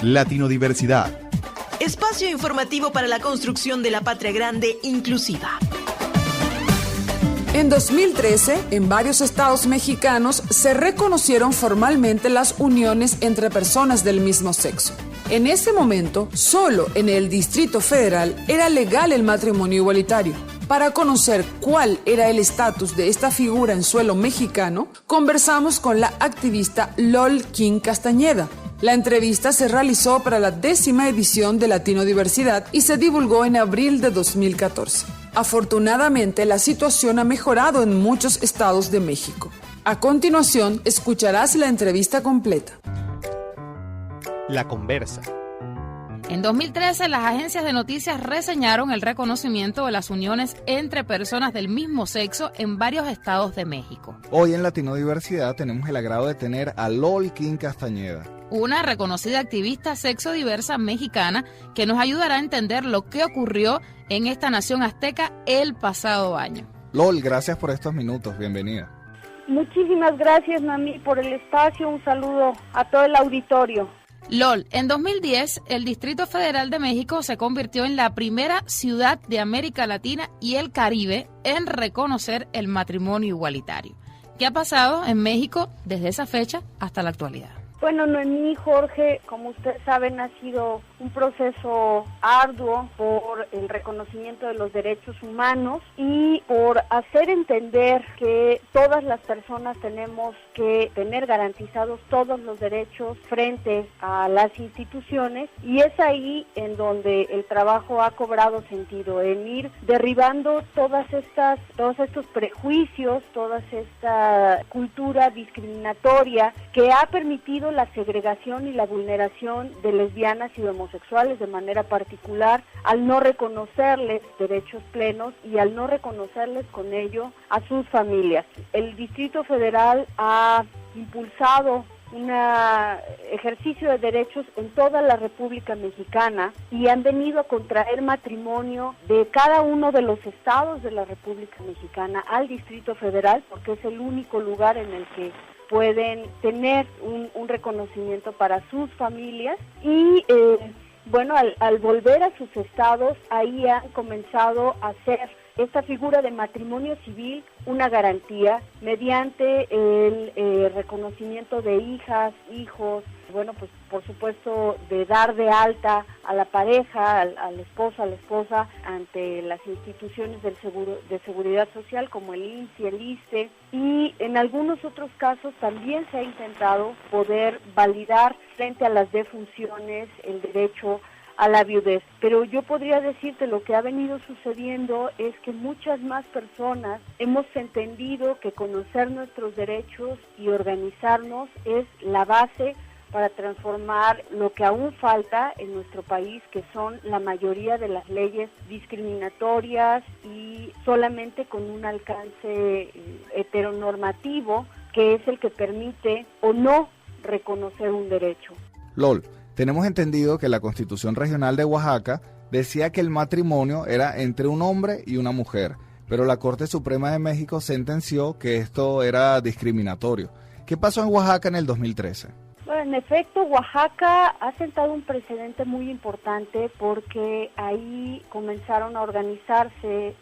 Latino-diversidad. Espacio informativo para la construcción de la patria grande inclusiva. En 2013, en varios estados mexicanos se reconocieron formalmente las uniones entre personas del mismo sexo. En ese momento, solo en el Distrito Federal era legal el matrimonio igualitario. Para conocer cuál era el estatus de esta figura en suelo mexicano, conversamos con la activista LOL King Castañeda. La entrevista se realizó para la 10ª edición de Latino-diversidad y se divulgó en abril de 2014. Afortunadamente, la situación ha mejorado en muchos estados de México. A continuación, escucharás la entrevista completa. La Conversa. En 2013, las agencias de noticias reseñaron el reconocimiento de las uniones entre personas del mismo sexo en varios estados de México. Hoy en Latino-diversidad tenemos el agrado de tener a LOL King Castañeda, una reconocida activista sexodiversa mexicana que nos ayudará a entender lo que ocurrió en esta nación azteca el pasado año. LOL, gracias por estos minutos, bienvenida. Muchísimas gracias, Nami, por el espacio. Un saludo a todo el auditorio. LOL, en 2010, el Distrito Federal de México se convirtió en la primera ciudad de América Latina y el Caribe en reconocer el matrimonio igualitario. ¿Qué ha pasado en México desde esa fecha hasta la actualidad? Bueno, Noemí, Jorge, como ustedes saben, ha sido un proceso arduo por el reconocimiento de los derechos humanos y por hacer entender que todas las personas tenemos que tener garantizados todos los derechos frente a las instituciones, y es ahí en donde el trabajo ha cobrado sentido, en ir derribando todos estos prejuicios, toda esta cultura discriminatoria que ha permitido la segregación y la vulneración de lesbianas y de homosexuales de manera particular, al no reconocerles derechos plenos y al no reconocerles con ello a sus familias. El Distrito Federal ha impulsado un ejercicio de derechos en toda la República Mexicana y han venido a contraer matrimonio de cada uno de los estados de la República Mexicana al Distrito Federal, porque es el único lugar en el que pueden tener un reconocimiento para sus familias y al volver a sus estados, ahí han comenzado a hacer esta figura de matrimonio civil una garantía mediante el reconocimiento de hijas, hijos, por supuesto de dar de alta a la pareja, al esposo, a la esposa ante las instituciones de seguridad social como el IMSS y el ISSSTE, y en algunos otros casos también se ha intentado poder validar frente a las defunciones el derecho a la viudez. Pero yo podría decirte, lo que ha venido sucediendo es que muchas más personas hemos entendido que conocer nuestros derechos y organizarnos es la base para transformar lo que aún falta en nuestro país, que son la mayoría de las leyes discriminatorias y solamente con un alcance heteronormativo, que es el que permite o no reconocer un derecho. LOL, tenemos entendido que la Constitución Regional de Oaxaca decía que el matrimonio era entre un hombre y una mujer, pero la Corte Suprema de México sentenció que esto era discriminatorio. ¿Qué pasó en Oaxaca en el 2013? Bueno, en efecto, Oaxaca ha sentado un precedente muy importante porque ahí comenzaron a organizarse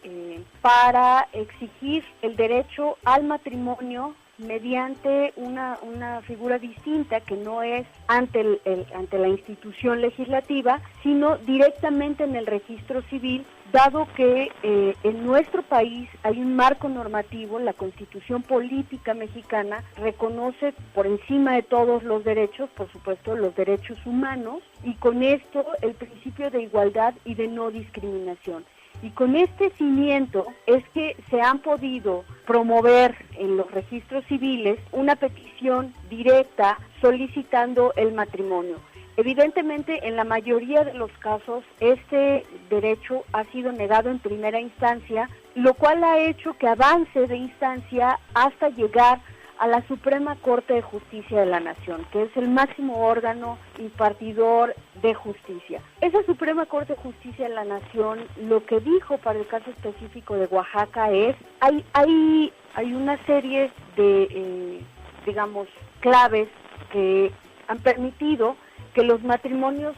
para exigir el derecho al matrimonio mediante una figura distinta, que no es ante la institución legislativa, sino directamente en el registro civil, dado que en nuestro país hay un marco normativo. La Constitución Política Mexicana reconoce por encima de todos los derechos, por supuesto, los derechos humanos, y con esto el principio de igualdad y de no discriminación. Y con este cimiento es que se han podido promover en los registros civiles una petición directa solicitando el matrimonio. Evidentemente, en la mayoría de los casos, este derecho ha sido negado en primera instancia, lo cual ha hecho que avance de instancia hasta llegar a la Suprema Corte de Justicia de la Nación, que es el máximo órgano impartidor de justicia. Esa Suprema Corte de Justicia de la Nación lo que dijo para el caso específico de Oaxaca es, hay una serie de, claves que han permitido que los matrimonios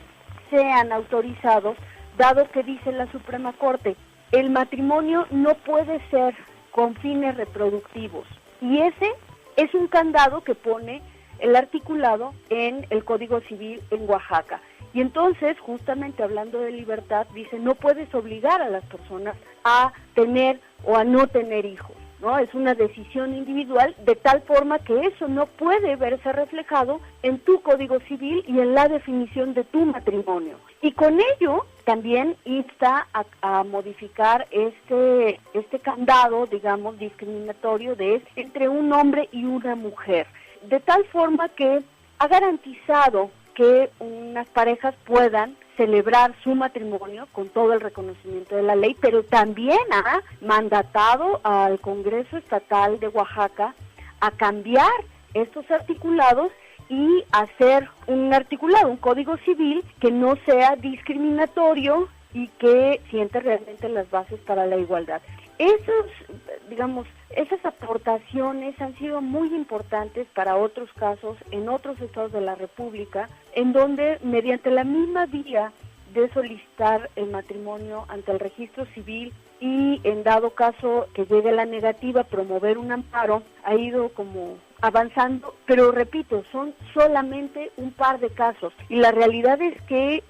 sean autorizados, dado que dice la Suprema Corte, el matrimonio no puede ser con fines reproductivos. Y ese es un candado que pone el articulado en el Código Civil en Oaxaca. Y entonces, justamente hablando de libertad, dice, no puedes obligar a las personas a tener o a no tener hijos, ¿no? Es una decisión individual, de tal forma que eso no puede verse reflejado en tu Código Civil y en la definición de tu matrimonio. Y con ello también insta a modificar este candado, digamos, discriminatorio entre un hombre y una mujer, de tal forma que ha garantizado que unas parejas puedan celebrar su matrimonio con todo el reconocimiento de la ley, pero también ha mandatado al Congreso Estatal de Oaxaca a cambiar estos articulados y hacer un articulado, un código civil que no sea discriminatorio y que siente realmente las bases para la igualdad. Esas aportaciones han sido muy importantes para otros casos en otros estados de la República, en donde mediante la misma vía de solicitar el matrimonio ante el registro civil y en dado caso que llegue la negativa, promover un amparo, ha ido como avanzando, pero repito, son solamente un par de casos y la realidad es que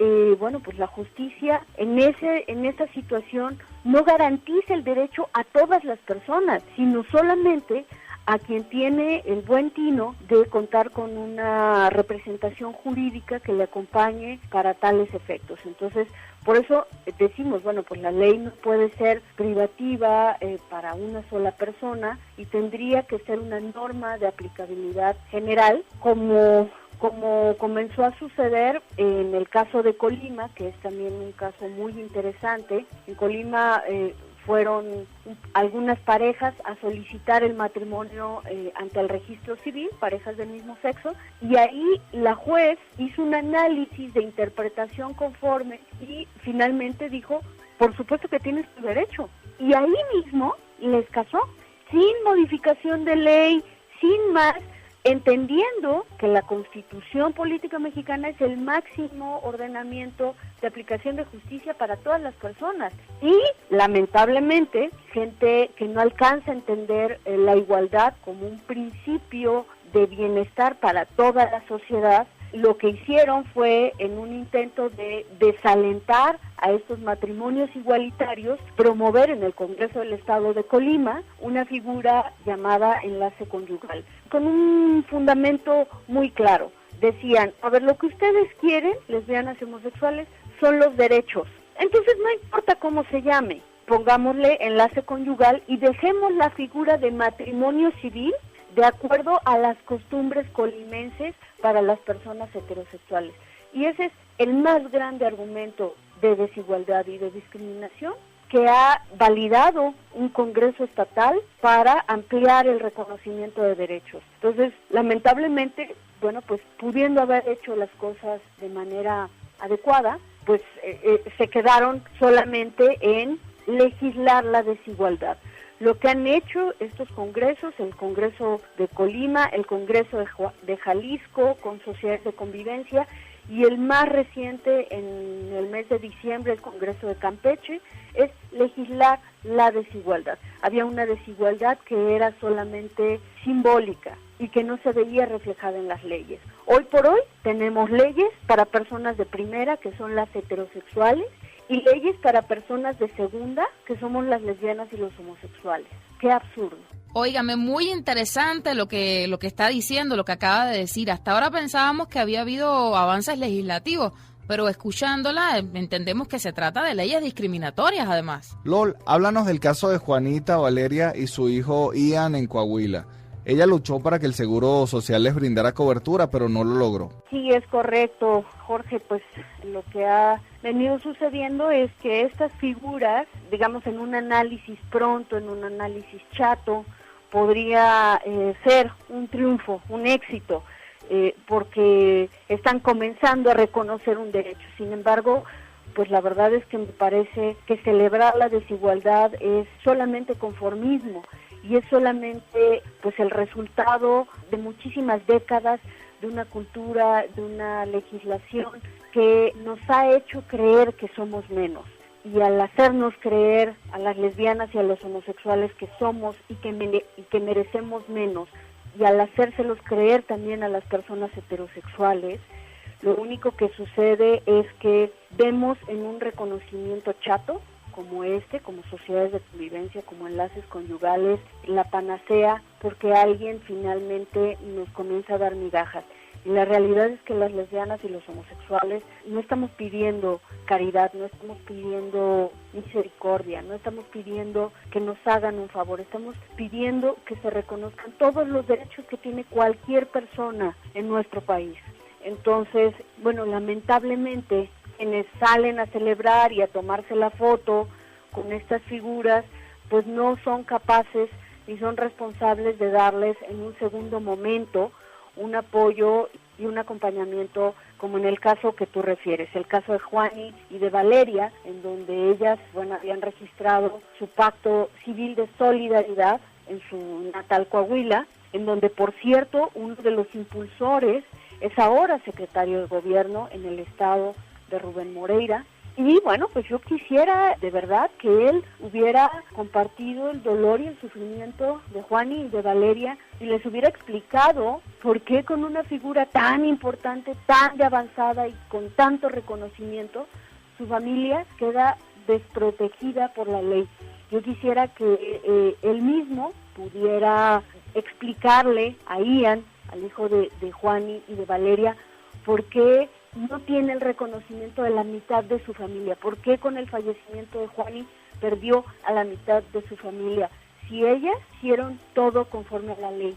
pues la justicia en esta situación no garantiza el derecho a todas las personas, sino solamente a quien tiene el buen tino de contar con una representación jurídica que le acompañe para tales efectos. Entonces, por eso decimos, pues la ley no puede ser privativa para una sola persona y tendría que ser una norma de aplicabilidad general, como comenzó a suceder en el caso de Colima, que es también un caso muy interesante. En Colima fueron algunas parejas a solicitar el matrimonio ante el registro civil, parejas del mismo sexo, y ahí la juez hizo un análisis de interpretación conforme y finalmente dijo, por supuesto que tienes tu derecho. Y ahí mismo les casó, sin modificación de ley, sin más, entendiendo que la Constitución Política Mexicana es el máximo ordenamiento de aplicación de justicia para todas las personas. Y, lamentablemente, gente que no alcanza a entender la igualdad como un principio de bienestar para toda la sociedad, lo que hicieron fue, en un intento de desalentar a estos matrimonios igualitarios, promover en el Congreso del Estado de Colima una figura llamada enlace conyugal, con un fundamento muy claro. Decían, lo que ustedes quieren, lesbianas y homosexuales, son los derechos. Entonces no importa cómo se llame, pongámosle enlace conyugal y dejemos la figura de matrimonio civil de acuerdo a las costumbres colimenses para las personas heterosexuales. Y ese es el más grande argumento de desigualdad y de discriminación que ha validado un Congreso estatal para ampliar el reconocimiento de derechos. Entonces, lamentablemente, pudiendo haber hecho las cosas de manera adecuada, se quedaron solamente en legislar la desigualdad. Lo que han hecho estos congresos, el Congreso de Colima, el Congreso de Jalisco, con sociedades de convivencia, y el más reciente en el mes de diciembre, el Congreso de Campeche, es legislar la desigualdad. Había una desigualdad que era solamente simbólica y que no se veía reflejada en las leyes. Hoy por hoy tenemos leyes para personas de primera, que son las heterosexuales, y leyes para personas de segunda, que somos las lesbianas y los homosexuales. ¡Qué absurdo! Óigame, muy interesante lo que está diciendo, lo que acaba de decir. Hasta ahora pensábamos que había habido avances legislativos, pero escuchándola entendemos que se trata de leyes discriminatorias además. Lol, háblanos del caso de Juanita Valeria y su hijo Ian en Coahuila. Ella luchó para que el Seguro Social les brindara cobertura, pero no lo logró. Sí, es correcto, Jorge. Pues lo que ha venido sucediendo es que estas figuras, digamos, en un análisis pronto, en un análisis chato, podría ser un triunfo, un éxito, porque están comenzando a reconocer un derecho. Sin embargo, pues la verdad es que me parece que celebrar la desigualdad es solamente conformismo y es solamente pues el resultado de muchísimas décadas de una cultura, de una legislación que nos ha hecho creer que somos menos. Y al hacernos creer a las lesbianas y a los homosexuales que somos y que merecemos menos, y al hacérselos creer también a las personas heterosexuales, lo único que sucede es que vemos en un reconocimiento chato, como como sociedades de convivencia, como enlaces conyugales, la panacea, porque alguien finalmente nos comienza a dar migajas. Y la realidad es que las lesbianas y los homosexuales no estamos pidiendo caridad, no estamos pidiendo misericordia, no estamos pidiendo que nos hagan un favor, estamos pidiendo que se reconozcan todos los derechos que tiene cualquier persona en nuestro país. Entonces, bueno, lamentablemente, quienes salen a celebrar y a tomarse la foto con estas figuras, pues no son capaces ni son responsables de darles en un segundo momento un apoyo y un acompañamiento, como en el caso que tú refieres, el caso de Juani y de Valeria, en donde ellas, bueno, habían registrado su pacto civil de solidaridad en su natal Coahuila, en donde, por cierto, uno de los impulsores es ahora secretario de gobierno en el estado de Rubén Moreira. Y bueno, pues yo quisiera de verdad que él hubiera compartido el dolor y el sufrimiento de Juani y de Valeria y les hubiera explicado por qué con una figura tan importante, tan de avanzada y con tanto reconocimiento, su familia queda desprotegida por la ley. Yo quisiera que él mismo pudiera explicarle a Ian, al hijo de Juani y de Valeria, por qué no tiene el reconocimiento de la mitad de su familia. ¿Por qué con el fallecimiento de Juani perdió a la mitad de su familia? Si ellas hicieron todo conforme a la ley.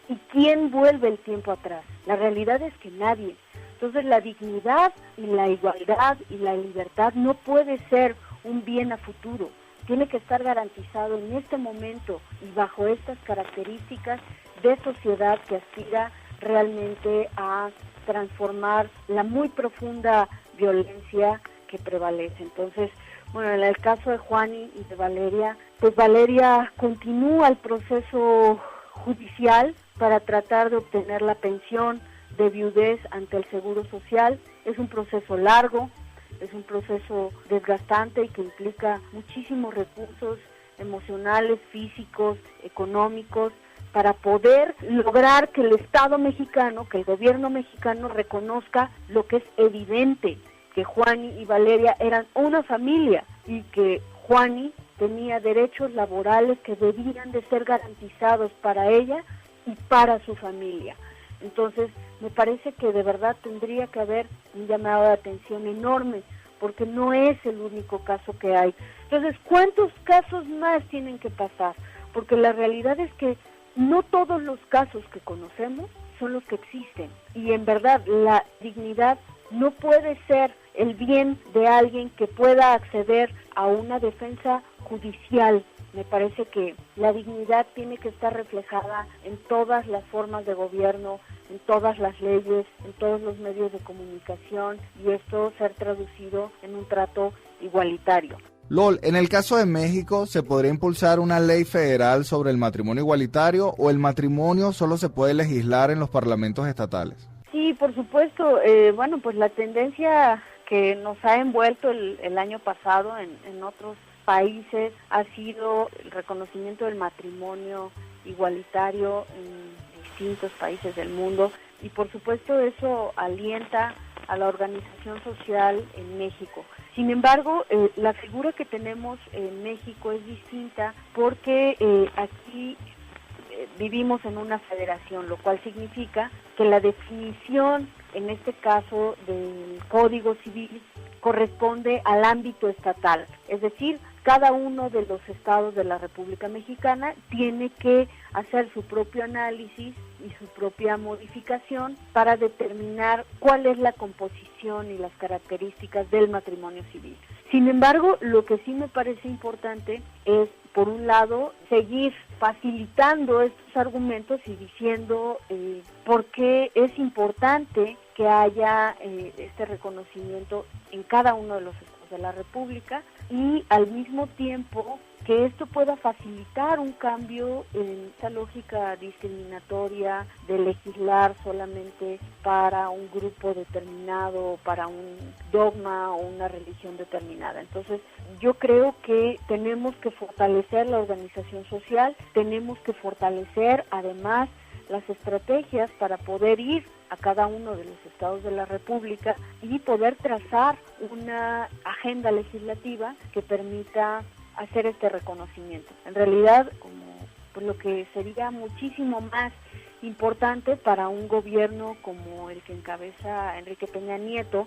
¿Y quién vuelve el tiempo atrás? La realidad es que nadie. Entonces la dignidad y la igualdad y la libertad no puede ser un bien a futuro. Tiene que estar garantizado en este momento y bajo estas características de sociedad que aspira realmente a transformar la muy profunda violencia que prevalece. Entonces, bueno, en el caso de Juani y de Valeria, pues Valeria continúa el proceso judicial para tratar de obtener la pensión de viudez ante el Seguro Social. Es un proceso largo, es un proceso desgastante y que implica muchísimos recursos emocionales, físicos, económicos, para poder lograr que el Estado mexicano, que el gobierno mexicano reconozca lo que es evidente, que Juani y Valeria eran una familia y que Juani tenía derechos laborales que debían de ser garantizados para ella y para su familia. Entonces, me parece que de verdad tendría que haber un llamado de atención enorme, porque no es el único caso que hay. Entonces, ¿cuántos casos más tienen que pasar? Porque la realidad es que no todos los casos que conocemos son los que existen. Y en verdad, la dignidad no puede ser el bien de alguien que pueda acceder a una defensa judicial. Me parece que la dignidad tiene que estar reflejada en todas las formas de gobierno, en todas las leyes, en todos los medios de comunicación, y esto ser traducido en un trato igualitario. Lol, en el caso de México, ¿se podría impulsar una ley federal sobre el matrimonio igualitario o el matrimonio solo se puede legislar en los parlamentos estatales? Sí, por supuesto. Bueno, pues la tendencia que nos ha envuelto el año pasado en otros países ha sido el reconocimiento del matrimonio igualitario en distintos países del mundo, y por supuesto eso alienta a la organización social en México. Sin embargo, la figura que tenemos en México es distinta porque aquí vivimos en una federación, lo cual significa que la definición, en este caso del Código Civil, corresponde al ámbito estatal. Es decir, cada uno de los estados de la República Mexicana tiene que hacer su propio análisis y su propia modificación para determinar cuál es la composición y las características del matrimonio civil. Sin embargo, lo que sí me parece importante es, por un lado, seguir facilitando estos argumentos y diciendo por qué es importante que haya este reconocimiento en cada uno de los estados estados de la República, y al mismo tiempo que esto pueda facilitar un cambio en esa lógica discriminatoria de legislar solamente para un grupo determinado, para un dogma o una religión determinada. Entonces, yo creo que tenemos que fortalecer la organización social, tenemos que fortalecer además las estrategias para poder ir a cada uno de los estados de la República y poder trazar una agenda legislativa que permita hacer este reconocimiento. En realidad, como pues, lo que sería muchísimo más importante para un gobierno como el que encabeza Enrique Peña Nieto,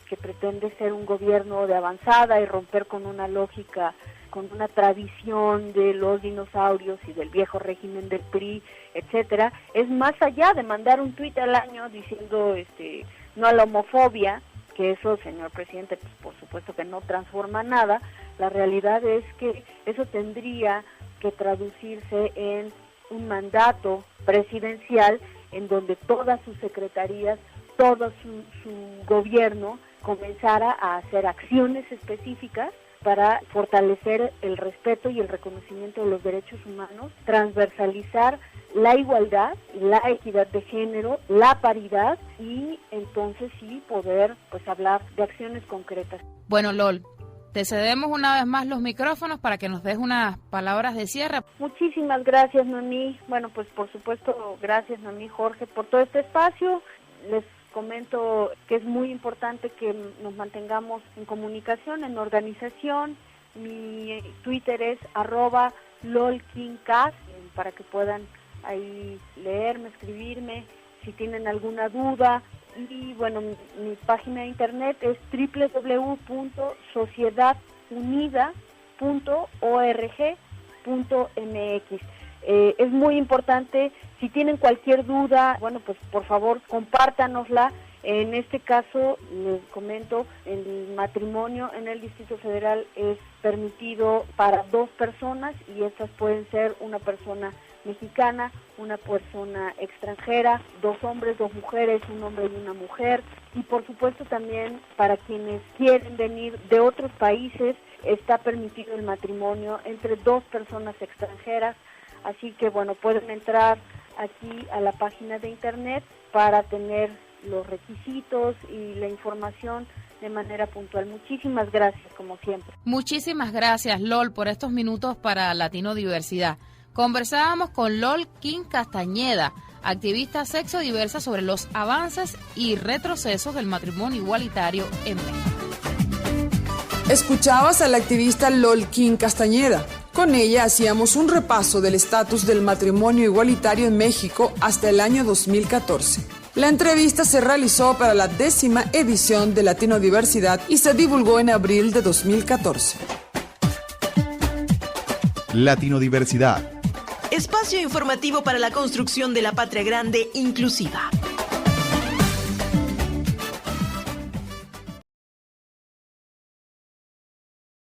que pretende ser un gobierno de avanzada y romper con una lógica, con una tradición de los dinosaurios y del viejo régimen del PRI, etcétera, es más allá de mandar un tuit al año diciendo no a la homofobia, que eso, señor presidente, pues por supuesto que no transforma nada. La realidad es que eso tendría que traducirse en un mandato presidencial en donde todas sus secretarías, todo su gobierno comenzara a hacer acciones específicas para fortalecer el respeto y el reconocimiento de los derechos humanos, transversalizar la igualdad, la equidad de género, la paridad, y entonces sí poder pues hablar de acciones concretas. Bueno, Lol, te cedemos una vez más los micrófonos para que nos des unas palabras de cierre. Muchísimas gracias, Noemí. Bueno, pues por supuesto, gracias, Noemí, Jorge, por todo este espacio. Les comento que es muy importante que nos mantengamos en comunicación, en organización. Mi Twitter es @lolkingcast, para que puedan ahí leerme, escribirme, si tienen alguna duda. Y bueno, mi página de internet es www.sociedadunida.org.mx. Es muy importante, si tienen cualquier duda, bueno, pues por favor compártanosla. En este caso, les comento, el matrimonio en el Distrito Federal es permitido para 2 personas, y estas pueden ser una persona mexicana, una persona extranjera, 2 hombres, 2 mujeres, un hombre y una mujer, y por supuesto también para quienes quieren venir de otros países, está permitido el matrimonio entre 2 personas extranjeras. Así que bueno, pueden entrar aquí a la página de internet para tener los requisitos y la información de manera puntual. Muchísimas gracias, como siempre. Muchísimas gracias, Lol, por estos minutos para Latino Diversidad. Conversábamos con Lol King Castañeda, activista sexodiversa, sobre los avances y retrocesos del matrimonio igualitario en México. Escuchabas a la activista Lol King Castañeda. Con ella hacíamos un repaso del estatus del matrimonio igualitario en México hasta el año 2014. La entrevista se realizó para la 10ª edición de Latino Diversidad y se divulgó en abril de 2014. Latino Diversidad. Espacio informativo para la construcción de la patria grande inclusiva.